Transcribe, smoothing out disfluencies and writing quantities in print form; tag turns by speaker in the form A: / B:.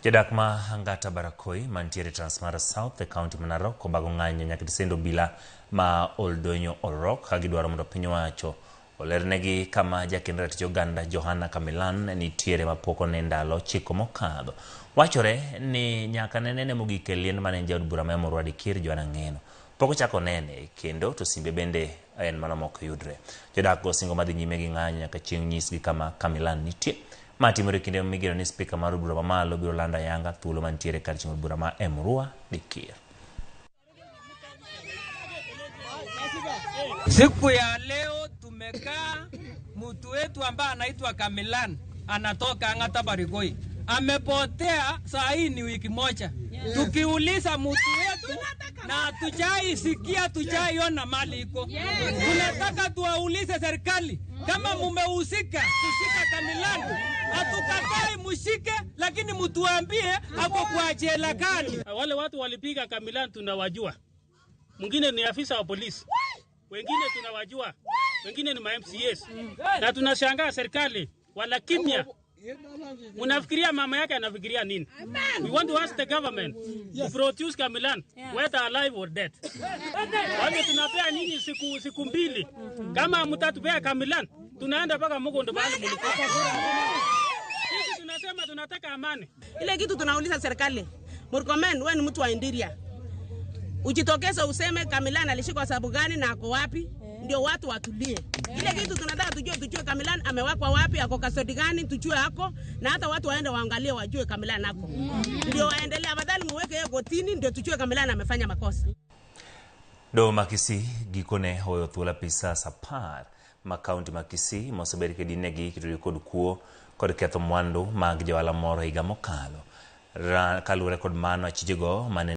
A: Jodak ma Angata Barakoi mantiere Transmara South, the county Narok, obago ng'anyo nyaka tisendo bila ma Oldonyo Orok kagidwaro mondo piny owacho olernegi kama jakendra tich oganda Johana Kamilan nitiere mapoko ne ndalo chiko mokadho. Wachore ni nyaka nene mogik e liend mane jaod bura ma Emurua Dikir Joana Ng'eno pok ochako nene kendo to simbe bende en mana mok yudre. Jodak go singo madhi nyime gi ng'anyo nyaka chieng' nyisgi kama Kamilan nitie. Matimore kinde migeno ni speaker mar bura mamalo biro lando ayanga thuolo mantiere kar chieng' bura ma Emurua Dikir.
B: Siku ya leo tumekaa, mtu wetu ambaye anaitwa Kamilan anatoka Angata Barakoi amepotea. Saa hii ni wiki moja. Tukiuliza mtu wetu na tujaisikia, tujaiona mali iko. Tunataka tuwaulize serikali kama mumehusika kushika Kamilan. Hatukatai mushike, lakini mtuambie hapo kwa jela gani.
C: Wale watu walipiga Kamilan tunawajua. Mwingine ni afisa wa polisi, wengine tunawajua, wengine ni ma-MCAs. Na tunashangaa serikali wala kimya. Unafikiria mama yake anafikiria nini? We want to ask the government to produce Kamilan, whether alive or dead. Wale tunapea nyinyi siku mbili. Kama mtatupea Kamilan, tunaenda paka Mugondo bali mlikuwa. Sisi tunasema tunataka amani.
D: Ile kitu tunauliza serikali, Murkomen wewe ni mtu wa Indiria. Ujitokeze useme Kamilan alishikwa sababu gani na ako wapi, ndio watu watulie. Ile kitu tunataka tujue Kamilan amewekwa wapi, ako kasodi gani, tujue hako, na hata watu waende waangalie wajue Kamilan hako. Ndio waendelee, badala muweke yeye kotini ndio tujue Kamilan amefanya makosa.
A: Do Makisi gikone hoyo thuola pisa sapar ma county Makisi mosebedi ke dinegi kituri kod kuo kod ketho mwandu mag jowala moro higa mokalo. Kalure kod mano achijego mane